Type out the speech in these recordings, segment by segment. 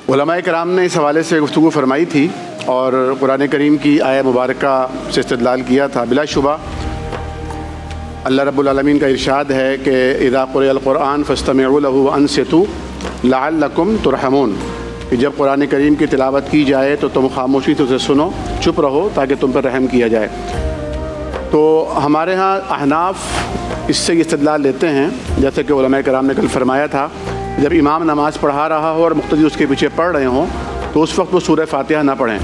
علماء کرام نے اس حوالے سے گفتگو فرمائی تھی اور قرآن کریم کی آیہ مبارکہ سے استدلال کیا تھا۔ بلا شبہ اللہ رب العالمین کا ارشاد ہے کہ اذا قرئ القرآن فاستمعوا له وانصتوا لعلکم ترحمون، کہ جب قرآن کریم کی تلاوت کی جائے تو تم خاموشی سے اسے سنو، چپ رہو تاکہ تم پر رحم کیا جائے۔ تو ہمارے ہاں احناف اس سے استدلال لیتے ہیں، جیسے کہ علماء کرام نے کل فرمایا تھا، جب امام نماز پڑھا رہا ہو اور مقتدی اس کے پیچھے پڑھ رہے ہوں تو اس وقت وہ سورہ فاتحہ نہ پڑھیں،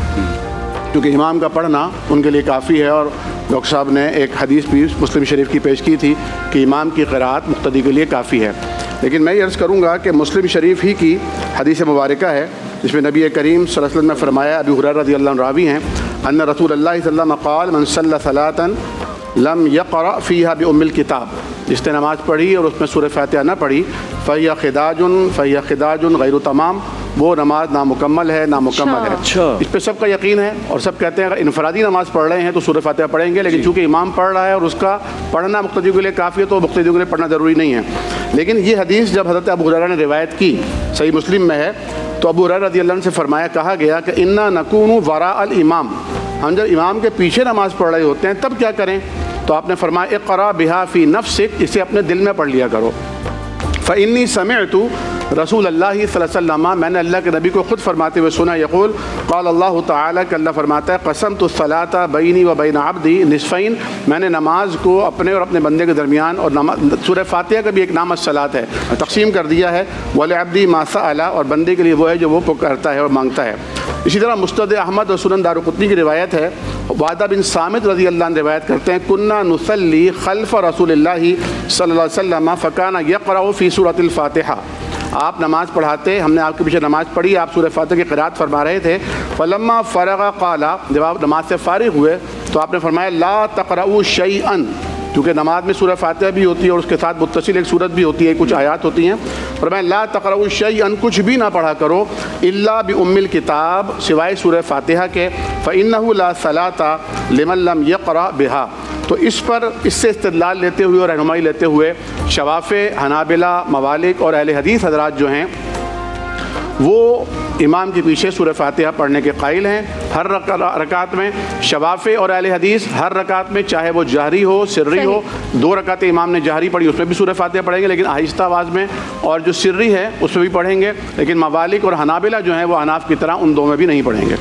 کیونکہ امام کا پڑھنا ان کے لیے کافی ہے۔ اور ڈاکٹر صاحب نے ایک حدیث بھی مسلم شریف کی پیش کی تھی کہ امام کی قراءت مقتدی کے لیے کافی ہے۔ لیکن میں یہ عرض کروں گا کہ مسلم شریف ہی کی حدیث مبارکہ ہے جس میں نبی کریم صلی اللہ علیہ وسلم نے فرمایا، ابی ہریرہ رضی اللہ عنہ راوی ہیں، ان رسول اللہ صلی اللہ علیہ وسلم قال من صلی صلاۃ لم یقرأ فیہا بأم الکتاب، جس نے نماز پڑھی اور اس میں سورہ فاتحہ نہ پڑھی، فہی خداج غیر تمام، وہ نماز نامکمل ہے، نامکمل ہے۔ اس پہ سب کا یقین ہے اور سب کہتے ہیں اگر انفرادی نماز پڑھ رہے ہیں تو سورہ فاتحہ پڑھیں گے، لیکن چونکہ امام پڑھ رہا ہے اور اس کا پڑھنا مقتدی کے لیے کافی ہے تو مقتدی کے لیے پڑھنا ضروری نہیں ہے۔ لیکن یہ حدیث جب حضرت ابو ہریرہ نے روایت کی، صحیح مسلم میں ہے، تو ابو ہریرہ رضی اللہ عنہ سے فرمایا، کہا گیا کہ انا نکون وراء الامام، ہم جب امام کے پیچھے نماز پڑھ رہے ہوتے ہیں تب کیا کریں؟ تو آپ نے فرمایا اقرأ بہا فی نفسک، اسے اپنے دل میں پڑھ لیا کرو۔ فإنی سمعت رسول اللہ صلی اللہ علیہ وسلم، میں نے اللہ کے نبی کو خود فرماتے ہوئے سنا، یقول قال اللہ تعالیٰ کہ اللہ فرماتا ہے، قسمت الصلاۃ بینی و بین عبدی نصفین، میں نے نماز کو اپنے اور اپنے بندے کے درمیان، اور سورہ فاتحہ کا بھی ایک نام الصلاۃ ہے، تقسیم کر دیا ہے، ولعبدی ما سأل، اور بندے کے لیے وہ ہے جو وہ پکارتا ہے اور مانگتا ہے۔ اسی طرح مستد احمد اور سنن دارقطنی کی روایت ہے، عبادہ بن صامت رضی اللہ عنہ روایت کرتے ہیں، کنا نصلی خلف رسول اللہ صلی اللہ علیہ وسلم فکان یقرأ فی سورۃ الفاتحہ، آپ نماز پڑھاتے، ہم نے آپ کے پیچھے نماز پڑھی، آپ سورہ فاتحہ کی قرات فرما رہے تھے، فلما فرغ قال، جب آپ نماز سے فارغ ہوئے تو آپ نے فرمایا لا تقرؤوا شیئا، کیونکہ نماز میں سورہ فاتحہ بھی ہوتی ہے اور اس کے ساتھ متصل ایک سورت بھی ہوتی ہے، کچھ آیات ہوتی ہیں، فرمایا لا تقرؤوا شیئا، کچھ بھی نہ پڑھا کرو، الا بأم الکتاب، سوائے سورہ فاتحہ کے، فإنہ لا صلاۃ لمن لم یقرأ بہا۔ تو اس پر اس سے استدلال لیتے ہوئے اور رہنمائی لیتے ہوئے شوافع، حنابلہ، موالک اور اہل حدیث حضرات جو ہیں وہ امام کے پیچھے سورہ فاتحہ پڑھنے کے قائل ہیں ہر رکعت میں۔ شوافع اور اہل حدیث ہر رکعت میں، چاہے وہ جہری ہو سری ہو، 2 رکعتیں امام نے جہری پڑھی اس میں بھی سورہ فاتحہ پڑھیں گے لیکن آہستہ آواز میں، اور جو سری ہے اس میں بھی پڑھیں گے، لیکن موالک اور حنابلہ جو ہیں وہ احناف کی طرح ان 2 میں بھی نہیں پڑھیں گے۔